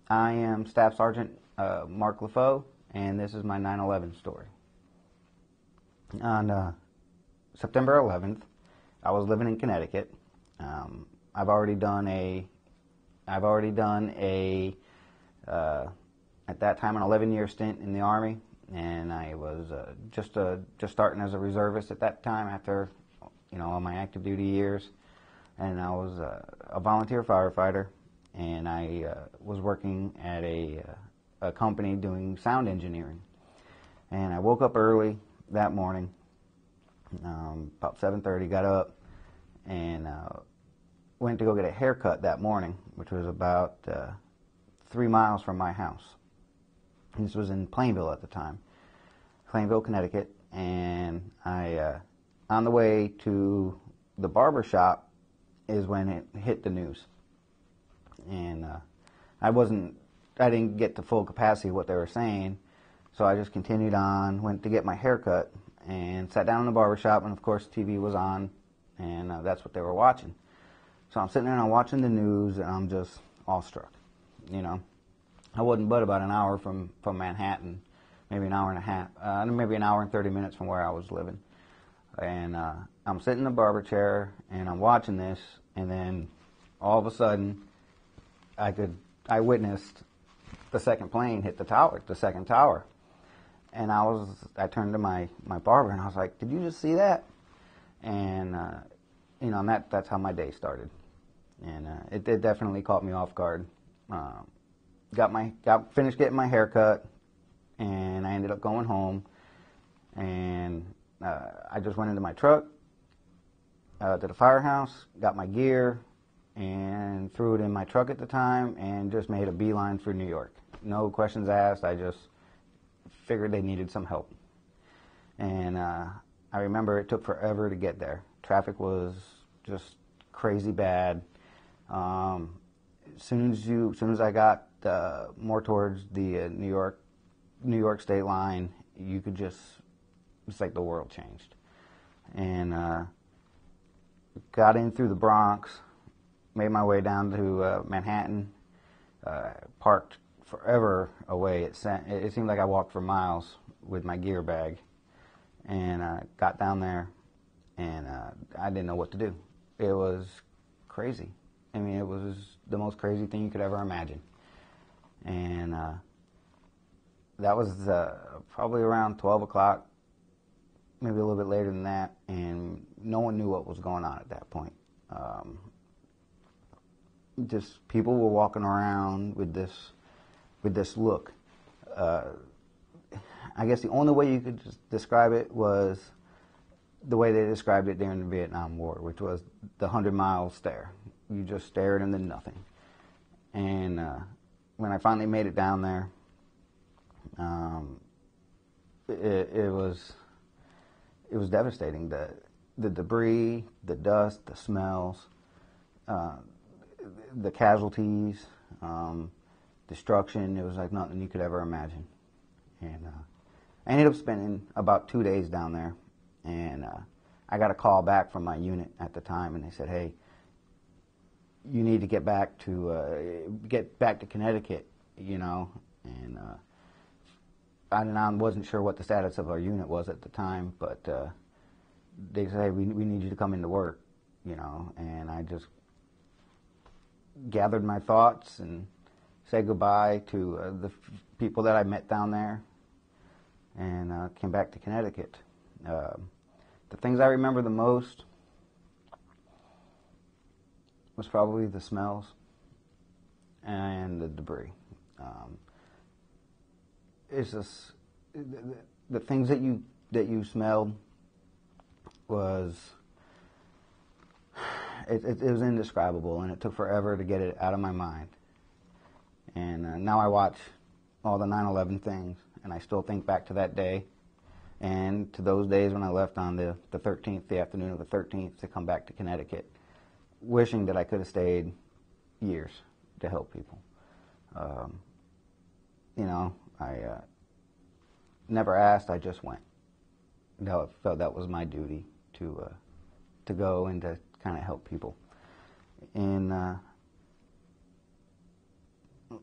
I am Staff Sergeant Marc Lafo, and this is my 9/11 story. On September 11th, I was living in Connecticut. I've already done at that time, an 11-year stint in the Army, and I was just starting as a reservist at that time after, all my active duty years. And I was a volunteer firefighter, and I was working at a company doing sound engineering. And I woke up early that morning, about 7:30, got up, and went to go get a haircut that morning, which was about 3 miles from my house. This was in Plainville at the time, Plainville, Connecticut, and on the way to the barber shop is when it hit the news. And I didn't get the full capacity of what they were saying, so I just continued on, went to get my haircut, and sat down in the barber shop, and of course TV was on, and that's what they were watching. So I'm sitting there and I'm watching the news, and I'm just awestruck. I wasn't but about an hour from Manhattan, maybe an hour and a half, maybe an hour and 30 minutes from where I was living. And I'm sitting in the barber chair, and I'm watching this, and then all of a sudden, I witnessed the second plane hit the second tower. And I turned to my barber, and I was like, "Did you just see that?" And and that's how my day started. And it definitely caught me off guard. Finished getting my hair cut, and I ended up going home, and I just went into my truck, to the firehouse, got my gear, and threw it in my truck at the time, and just made a beeline for New York. No questions asked. I just figured they needed some help. And I remember it took forever to get there. Traffic was just crazy bad. As soon as I got more towards the New York state line, it's like the world changed. And got in through the Bronx, made my way down to Manhattan, parked forever away. It seemed like I walked for miles with my gear bag, and got down there, and I didn't know what to do. It was crazy. I mean, it was the most crazy thing you could ever imagine. And that was probably around 12 o'clock, maybe a little bit later than that, and no one knew what was going on at that point. Just people were walking around with this look. I guess the only way you could just describe it was the way they described it during the Vietnam War, which was the 100-mile stare. You just stared and then nothing. And when I finally made it down there, it was devastating. The debris, the dust, the smells, the casualties, destruction. It was like nothing you could ever imagine. And I ended up spending about 2 days down there, and I got a call back from my unit at the time, and they said, "Hey, you need to get back to Connecticut," and I wasn't sure what the status of our unit was at the time, but they said, "Hey, we need you to come into work," and I just gathered my thoughts and said goodbye to the people that I met down there, and came back to Connecticut. The things I remember the most was probably the smells and the debris. It's just the things that you smelled was it was indescribable, and it took forever to get it out of my mind. And now I watch all the 9/11 things, and I still think back to that day and to those days when I left on the 13th, the afternoon of the 13th, to come back to Connecticut, wishing that I could have stayed years to help people. I never asked, I just went. I felt that was my duty to go and to kind of help people. And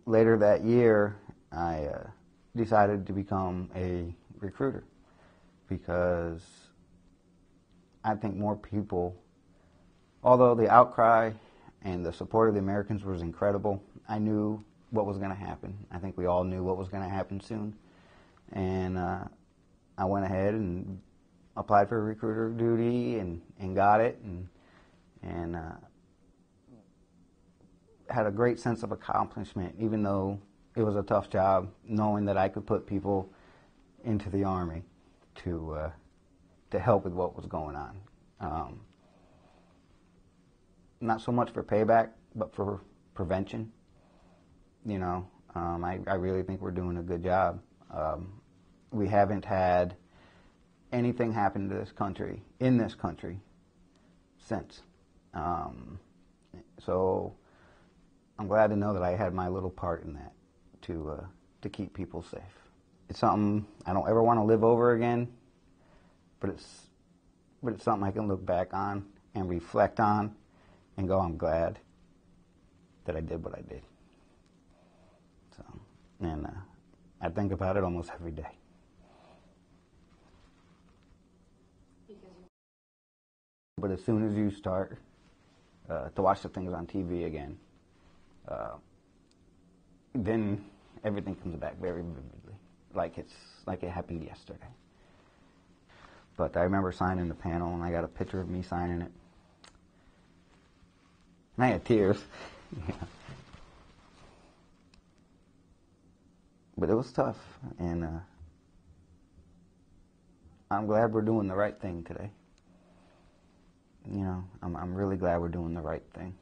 later that year, I decided to become a recruiter because I think more people, although the outcry and the support of the Americans was incredible, I knew what was going to happen. I think we all knew what was going to happen soon. And I went ahead and applied for recruiter duty and got it, and had a great sense of accomplishment, even though it was a tough job, knowing that I could put people into the Army to help with what was going on. Not so much for payback, but for prevention. You know, I really think we're doing a good job. We haven't had anything happen to this country, in this country, since. So I'm glad to know that I had my little part in that to keep people safe. It's something I don't ever want to live over again, but it's something I can look back on and reflect on and go, I'm glad that I did what I did. So, and I think about it almost every day. But as soon as you start to watch the things on TV again, then everything comes back very vividly, like it happened yesterday. But I remember signing the panel, and I got a picture of me signing it. And I had tears. Yeah. But it was tough, and I'm glad we're doing the right thing today. You know, I'm really glad we're doing the right thing.